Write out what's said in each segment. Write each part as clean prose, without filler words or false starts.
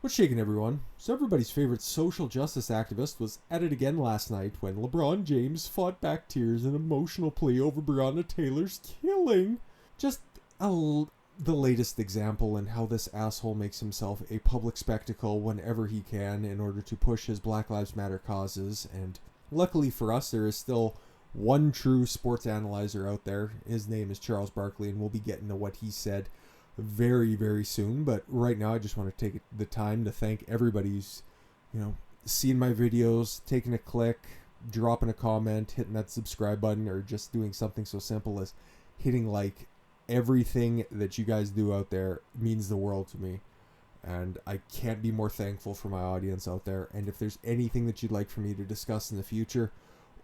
What's shaking, everyone? So everybody's favorite social justice activist was at it again last night when LeBron James fought back tears in emotional plea over Breonna Taylor's killing. Just the latest example in how this asshole makes himself a public spectacle whenever he can in order to push his Black Lives Matter causes. And luckily for us, there is still one true sports analyzer out there. His name is Charles Barkley, and we'll be getting to what he said very, very soon. But right now, I just want to take the time to thank everybody who's, seeing my videos, taking a click, dropping a comment, hitting that subscribe button, or just doing something so simple as hitting like. Everything that you guys do out there means the world to me, and I can't be more thankful for my audience out there. And if there's anything that you'd like for me to discuss in the future,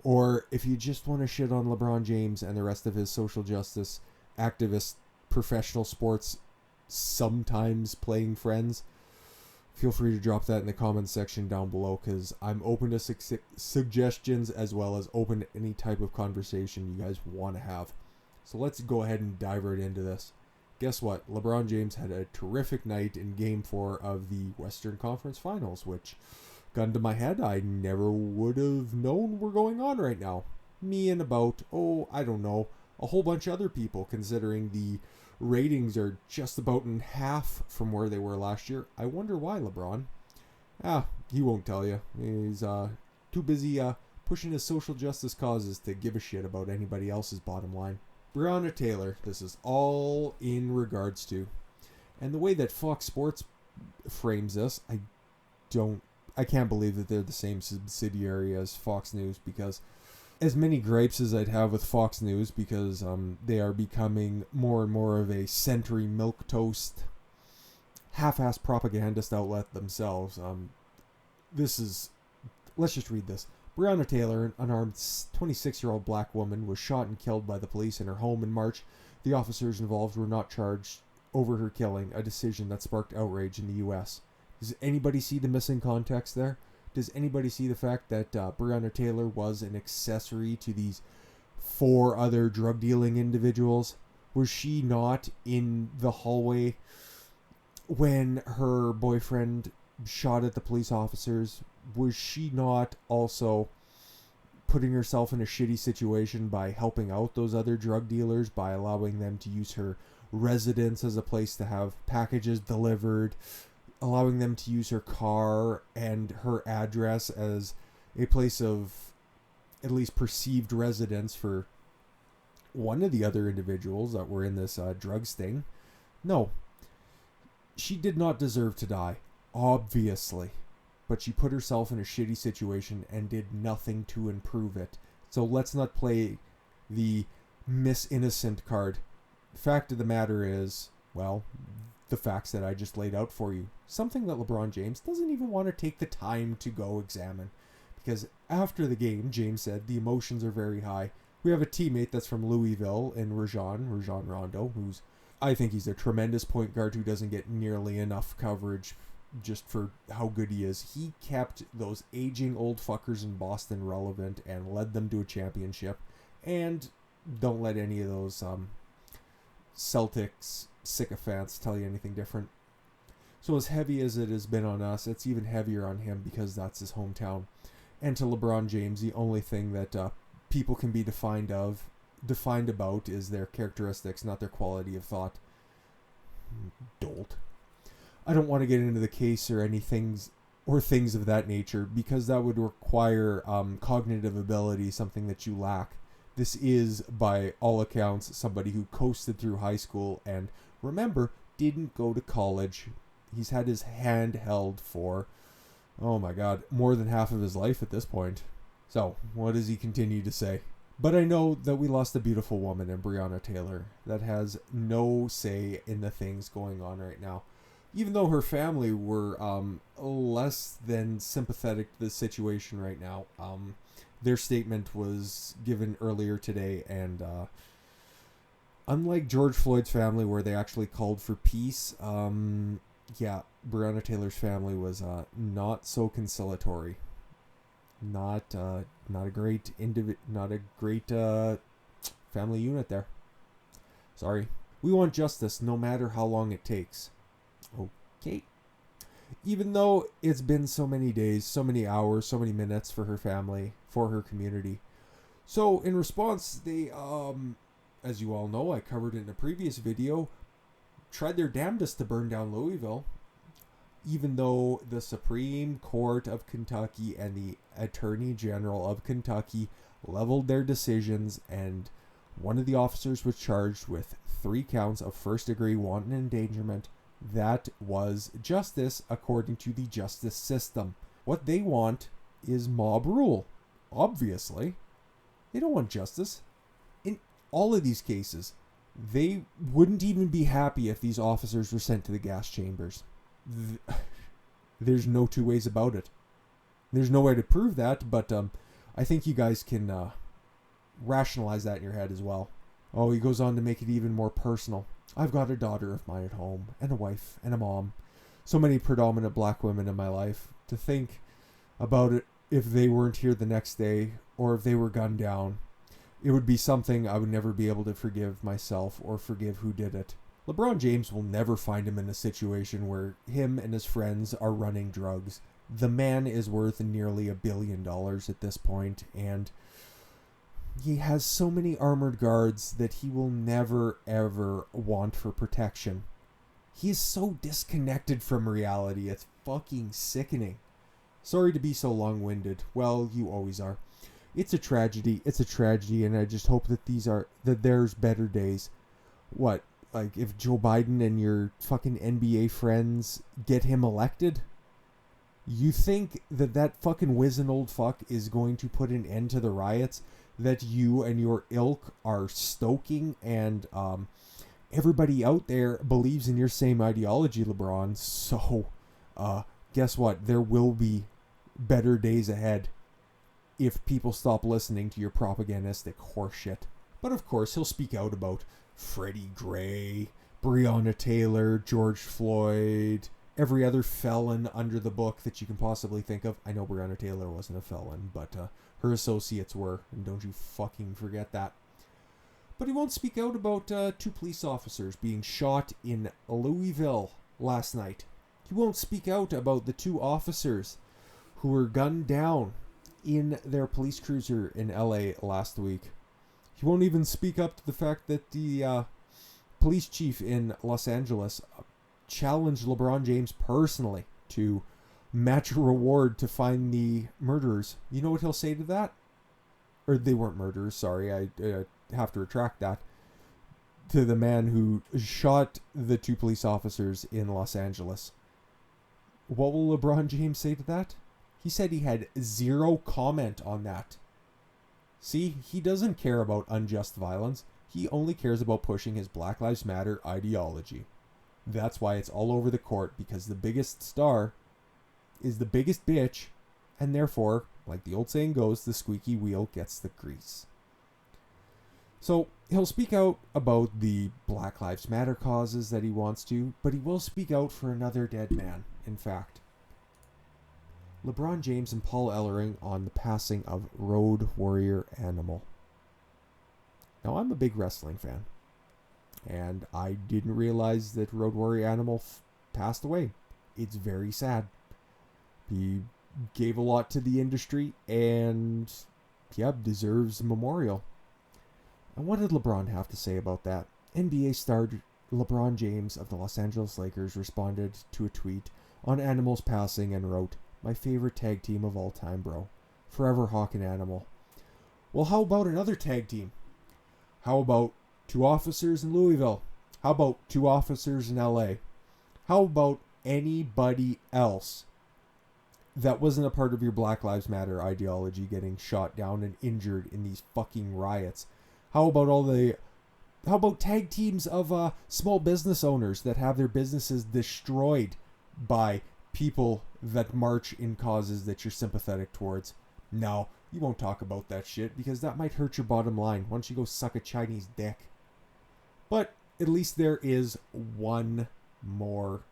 or if you just want to shit on LeBron James and the rest of his social justice activist professional sports sometimes playing friends, feel free to drop that in the comments section down below, because I'm open to suggestions as well as open to any type of conversation you guys want to have. So let's go ahead and dive right into this. Guess what? LeBron James had a terrific night in Game 4 of the Western Conference Finals, which, gun to my head, I never would have known were going on right now. Me and about, I don't know, a whole bunch of other people, considering the ratings are just about in half from where they were last year. I wonder why, LeBron. He won't tell you. He's too busy pushing his social justice causes to give a shit about anybody else's bottom line. Breonna Taylor, this is all in regards to. And the way that Fox Sports frames this, I can't believe that they're the same subsidiary as Fox News, because as many gripes as I'd have with Fox News, because they are becoming more and more of a century milquetoast, half-assed propagandist outlet themselves. Let's just read this. Breonna Taylor, an unarmed 26-year-old black woman, was shot and killed by the police in her home in March. The officers involved were not charged over her killing, a decision that sparked outrage in the U.S. Does anybody see the missing context there? Does anybody see the fact that Breonna Taylor was an accessory to these 4 other drug-dealing individuals? Was she not in the hallway when her boyfriend shot at the police officers? Was she not also putting herself in a shitty situation by helping out those other drug dealers, by allowing them to use her residence as a place to have packages delivered, allowing them to use her car and her address as a place of at least perceived residence for one of the other individuals that were in this drug sting? No. She did not deserve to die, obviously. But she put herself in a shitty situation and did nothing to improve it. So let's not play the Miss Innocent card. The fact of the matter is, well, the facts that I just laid out for you. Something that LeBron James doesn't even want to take the time to go examine. Because after the game, James said, the emotions are very high. We have a teammate that's from Louisville in Rajon Rondo, who's, I think he's a tremendous point guard who doesn't get nearly enough coverage just for how good he is. He kept those aging old fuckers in Boston relevant and led them to a championship. And don't let any of those Celtics sycophants tell you anything different. So as heavy as it has been on us, it's even heavier on him because that's his hometown. And to LeBron James, the only thing that people can be defined about is their characteristics, not their quality of thought. Dolt. I don't want to get into the case or things of that nature, because that would require cognitive ability, something that you lack. This is, by all accounts, somebody who coasted through high school and, remember, didn't go to college. He's had his hand held for, oh my god, more than half of his life at this point. So, what does he continue to say? But I know that we lost a beautiful woman in Breonna Taylor that has no say in the things going on right now. Even though her family were less than sympathetic to the situation right now. Their statement was given earlier today, and unlike George Floyd's family, where they actually called for peace, Breonna Taylor's family was not so conciliatory. Not a great family unit there. Sorry. We want justice no matter how long it takes. Okay. even though it's been so many days, so many hours, so many minutes for her family, for her community. So in response, they, as you all know, I covered it in a previous video, tried their damnedest to burn down Louisville, even though the Supreme Court of Kentucky and the Attorney General of Kentucky leveled their decisions, and one of the officers was charged with 3 counts of first-degree wanton endangerment. That was justice according to the justice system. What they want is mob rule. Obviously. They don't want justice. In all of these cases, they wouldn't even be happy if these officers were sent to the gas chambers. There's no two ways about it. There's no way to prove that, but I think you guys can rationalize that in your head as well. Oh, he goes on to make it even more personal. I've got a daughter of mine at home, and a wife, and a mom. So many predominant black women in my life. To think about it, if they weren't here the next day, or if they were gunned down, it would be something I would never be able to forgive myself or forgive who did it. LeBron James will never find him in a situation where him and his friends are running drugs. The man is worth nearly $1 billion at this point, and he has so many armored guards that he will never ever want for protection. He is so disconnected from reality, it's fucking sickening. Sorry to be so long-winded. Well, you always are. It's a tragedy, and I just hope that there's better days. What, like if Joe Biden and your fucking NBA friends get him elected? You think that fucking wizened old fuck is going to put an end to the riots that you and your ilk are stoking, and everybody out there believes in your same ideology, LeBron. So, guess what? There will be better days ahead if people stop listening to your propagandistic horseshit. But of course, he'll speak out about Freddie Gray, Breonna Taylor, George Floyd, every other felon under the book that you can possibly think of. I know Breonna Taylor wasn't a felon, but her associates were, and don't you fucking forget that. But he won't speak out about 2 police officers being shot in Louisville last night. He won't speak out about the 2 officers who were gunned down in their police cruiser in LA last week. He won't even speak up to the fact that the police chief in Los Angeles challenged LeBron James personally to match a reward to find the murderers. You know what he'll say to that? Or they weren't murderers, sorry, I have to retract that. To the man who shot the 2 police officers in Los Angeles. What will LeBron James say to that? He said he had 0 comment on that. See, he doesn't care about unjust violence. He only cares about pushing his Black Lives Matter ideology. That's why it's all over the court, because the biggest star is the biggest bitch, and therefore, like the old saying goes, the squeaky wheel gets the grease. So, he'll speak out about the Black Lives Matter causes that he wants to, but he will speak out for another dead man, in fact. LeBron James and Paul Ellering on the passing of Road Warrior Animal. Now, I'm a big wrestling fan, and I didn't realize that Road Warrior Animal passed away. It's very sad. He gave a lot to the industry, and deserves a memorial. And what did LeBron have to say about that? NBA star LeBron James of the Los Angeles Lakers responded to a tweet on Animal's passing and wrote, "My favorite tag team of all time, bro. Forever Hawk and Animal." Well, how about another tag team? How about 2 officers in Louisville? How about 2 officers in LA? How about anybody else that wasn't a part of your Black Lives Matter ideology getting shot down and injured in these fucking riots? How about tag teams of small business owners that have their businesses destroyed by people that march in causes that you're sympathetic towards? No, you won't talk about that shit because that might hurt your bottom line. Why don't you go suck a Chinese dick? But at least there is one more,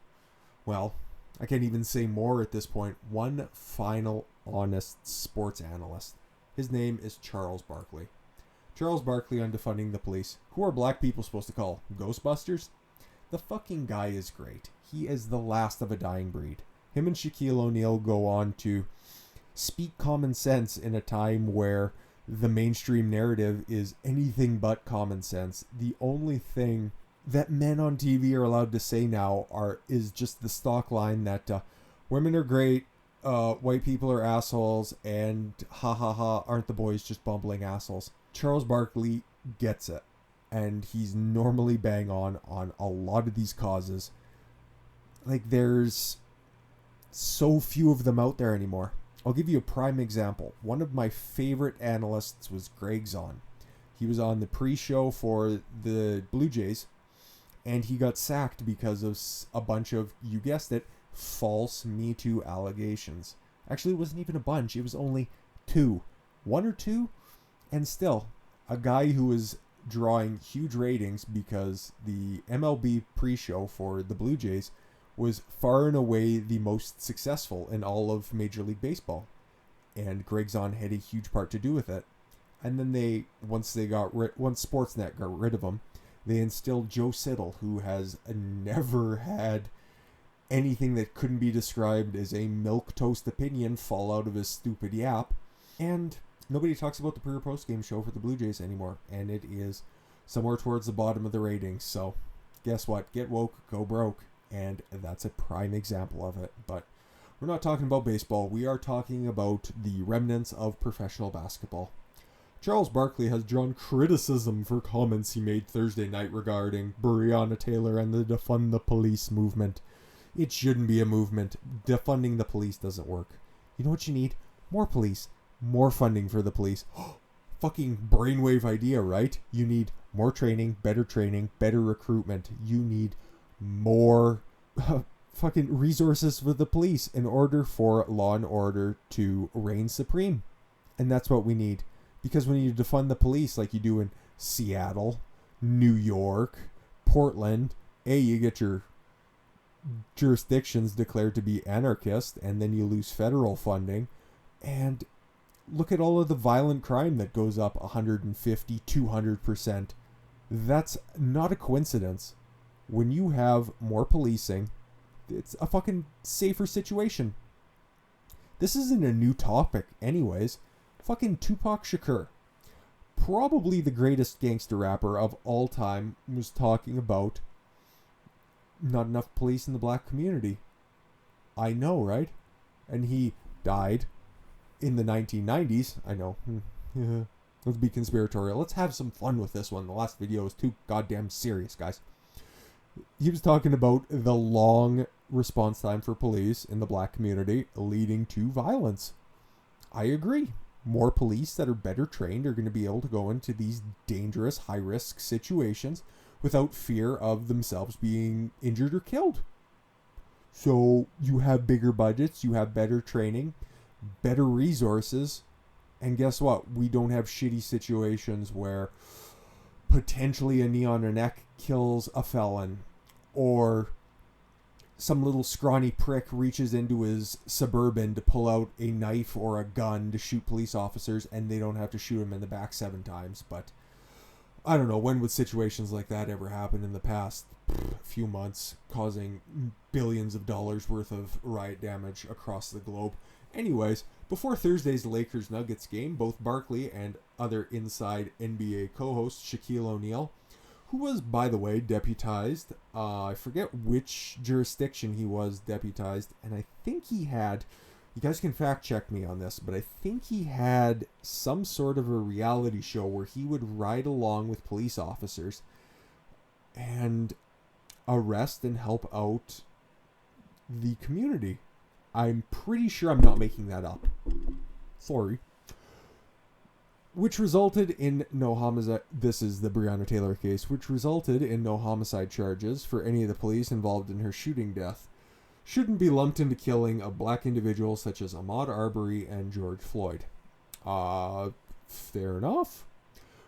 well, I can't even say more at this point, one final honest sports analyst. His name is Charles Barkley. Charles Barkley on defunding the police. Who are black people supposed to call? Ghostbusters? The fucking guy is great. He is the last of a dying breed. Him and Shaquille O'Neal go on to speak common sense in a time where the mainstream narrative is anything but common sense. The only thing that men on TV are allowed to say now is just the stock line that women are great, white people are assholes, and ha ha ha, aren't the boys just bumbling assholes? Charles Barkley gets it, and he's normally bang on a lot of these causes. Like, there's so few of them out there anymore. I'll give you a prime example. One of my favorite analysts was Greg Zahn. He was on the pre-show for the Blue Jays, and he got sacked because of a bunch of, you guessed it, false Me Too allegations. Actually, it wasn't even a bunch. It was only two. One or two? And still, a guy who was drawing huge ratings because the MLB pre-show for the Blue Jays was far and away the most successful in all of Major League Baseball. And Greg Zahn had a huge part to do with it. And then once Sportsnet got rid of him, they instilled Joe Siddall, who has never had anything that couldn't be described as a milquetoast opinion fall out of his stupid yap. And nobody talks about the pre- or post-game show for the Blue Jays anymore. And it is somewhere towards the bottom of the ratings. So guess what? Get woke, go broke. And that's a prime example of it. But we're not talking about baseball. We are talking about the remnants of professional basketball. Charles Barkley has drawn criticism for comments he made Thursday night regarding Breonna Taylor and the defund the police movement. It shouldn't be a movement. Defunding the police doesn't work. You know what you need? More police. More funding for the police. Fucking brainwave idea, right? You need more training, better recruitment. You need more fucking resources for the police in order for law and order to reign supreme. And that's what we need. Because when you defund the police like you do in Seattle, New York, Portland, you get your jurisdictions declared to be anarchist, and then you lose federal funding. And look at all of the violent crime that goes up 150, 200%. That's not a coincidence. When you have more policing, it's a fucking safer situation. This isn't a new topic anyways. Fucking Tupac Shakur, probably the greatest gangster rapper of all time, was talking about not enough police in the black community. I know, right? And he died in the 1990s. I know. Let's be conspiratorial. Let's have some fun with this one. The last video was too goddamn serious, guys. He was talking about the long response time for police in the black community leading to violence. I agree. More police that are better trained are going to be able to go into these dangerous, high-risk situations without fear of themselves being injured or killed. So you have bigger budgets, you have better training, better resources, and guess what? We don't have shitty situations where potentially a knee on a neck kills a felon, or some little scrawny prick reaches into his Suburban to pull out a knife or a gun to shoot police officers, and they don't have to shoot him in the back 7 times. But I don't know, when would situations like that ever happen in the past few months, causing billions of dollars worth of riot damage across the globe? Anyways, before Thursday's Lakers-Nuggets game, both Barkley and other Inside NBA co-host Shaquille O'Neal, who was, by the way, deputized. I forget which jurisdiction he was deputized, and I think he had, you guys can fact check me on this, but I think he had some sort of a reality show where he would ride along with police officers and arrest and help out the community. I'm pretty sure I'm not making that up. Sorry. Which resulted in no homicide. This is the Breonna Taylor case, which resulted in no homicide charges for any of the police involved in her shooting death. Shouldn't be lumped into killing of black individuals such as Ahmaud Arbery and George Floyd. Fair enough.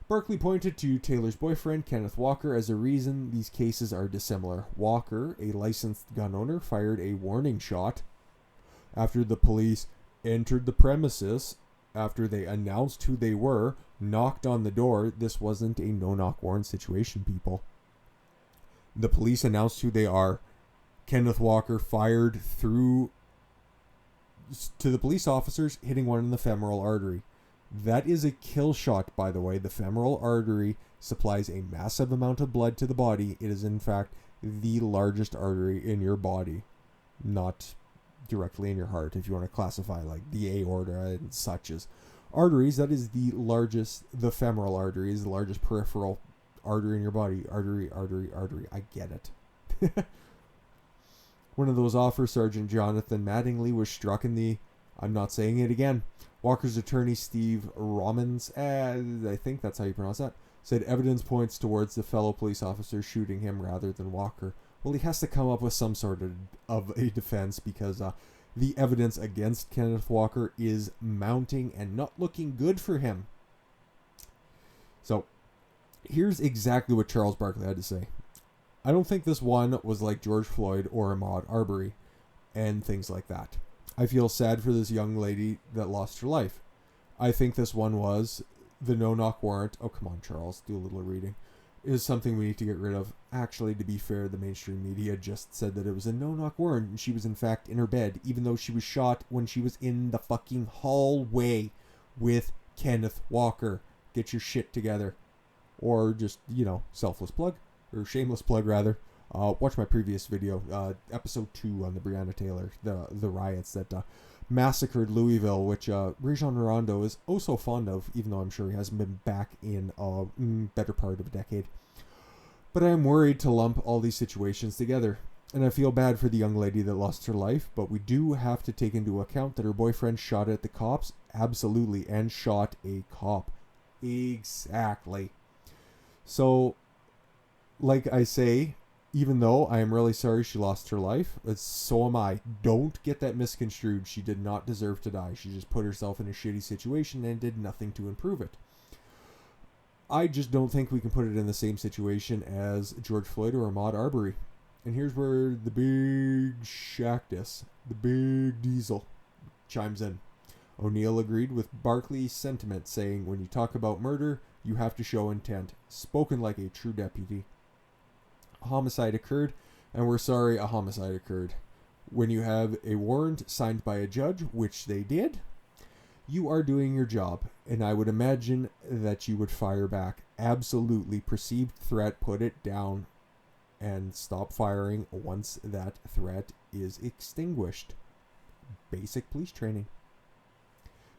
Barkley pointed to Taylor's boyfriend, Kenneth Walker, as a reason these cases are dissimilar. Walker, a licensed gun owner, fired a warning shot after the police entered the premises. After they announced who they were, knocked on the door. This wasn't a no-knock warrant situation, people. The police announced who they are. Kenneth Walker fired through to the police officers, hitting one in the femoral artery. That is a kill shot, by the way. The femoral artery supplies a massive amount of blood to the body. It is, in fact, the largest artery in your body, not directly in your heart. If you want to classify like the aorta and such as arteries, that is the largest. The femoral artery is the largest peripheral artery in your body. Artery. I get it. One of those offers, Sergeant Jonathan Mattingly, was struck in the... I'm not saying it again. Walker's attorney, Steve Romans, I think that's how you pronounce that, said evidence points towards the fellow police officer shooting him rather than Walker. Well, he has to come up with some sort of a defense because the evidence against Kenneth Walker is mounting and not looking good for him. So, here's exactly what Charles Barkley had to say. I don't think this one was like George Floyd or Ahmaud Arbery and things like that. I feel sad for this young lady that lost her life. I think this one was the no-knock warrant. Oh, come on, Charles, do a little reading. Is something we need to get rid of. Actually, to be fair, the mainstream media just said that it was a no-knock warrant and she was in fact in her bed, even though she was shot when she was in the fucking hallway with Kenneth Walker. Get your shit together. Or just, selfless plug. Or shameless plug, rather. Watch my previous video, episode 2 on the Breonna Taylor, the riots that massacred Louisville, which Rajon Rondo is oh so fond of, even though I'm sure he hasn't been back in a better part of a decade. But I am worried to lump all these situations together, and I feel bad for the young lady that lost her life, but we do have to take into account that her boyfriend shot at the cops, absolutely, and shot a cop. Exactly. So, like I say, even though I am really sorry she lost her life, so am I. Don't get that misconstrued. She did not deserve to die. She just put herself in a shitty situation and did nothing to improve it. I just don't think we can put it in the same situation as George Floyd or Ahmaud Arbery. And here's where the big Shactus, the big Diesel, chimes in. O'Neill agreed with Barkley's sentiment, saying, when you talk about murder, you have to show intent. Spoken like a true deputy. A homicide occurred, and we're sorry a homicide occurred. When you have a warrant signed by a judge, which they did, you are doing your job, and I would imagine that you would fire back. Absolutely. Perceived threat, put it down, and stop firing once that threat is extinguished. Basic police training.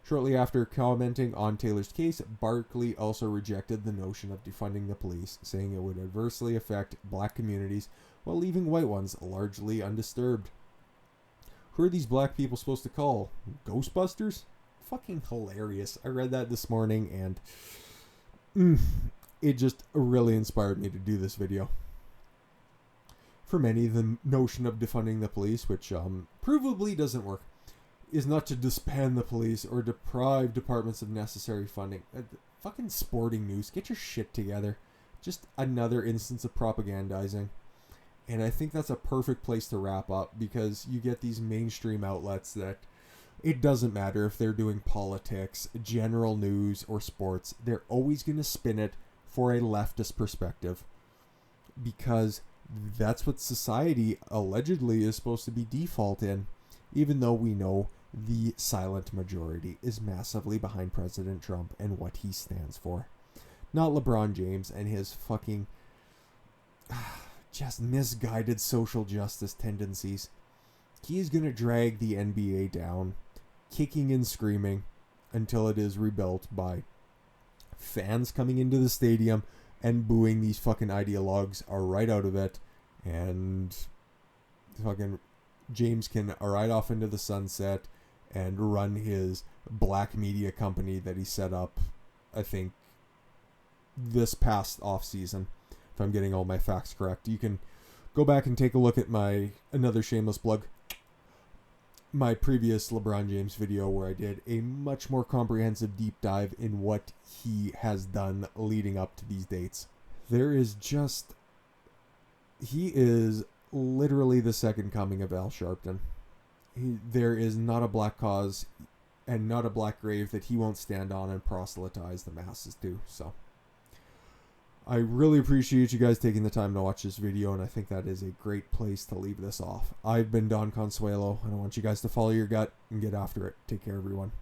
Shortly after commenting on Taylor's case, Barkley also rejected the notion of defunding the police, saying it would adversely affect black communities while leaving white ones largely undisturbed. Who are these black people supposed to call? Ghostbusters? Fucking hilarious. I read that this morning and it just really inspired me to do this video. For many, the notion of defunding the police, which provably doesn't work, is not to disband the police or deprive departments of necessary funding. Fucking sporting news. Get your shit together. Just another instance of propagandizing. And I think that's a perfect place to wrap up, because you get these mainstream outlets that it doesn't matter if they're doing politics, general news, or sports. They're always going to spin it for a leftist perspective, because that's what society allegedly is supposed to be default in, even though we know the silent majority is massively behind President Trump and what he stands for. Not LeBron James and his fucking just misguided social justice tendencies. He is going to drag the NBA down, kicking and screaming, until it is rebuilt by fans coming into the stadium and booing these fucking ideologues are right out of it, and fucking James can ride off into the sunset and run his black media company that he set up, I think, this past off season. If I'm getting all my facts correct, you can go back and take a look at another shameless plug, my previous LeBron James video, where I did a much more comprehensive deep dive in what he has done leading up to these dates. He is literally the second coming of Al Sharpton. There is not a black cause and not a black grave that he won't stand on and proselytize the masses to. So, I really appreciate you guys taking the time to watch this video, and I think that is a great place to leave this off. I've been Don Consuelo, and I want you guys to follow your gut and get after it. Take care, everyone.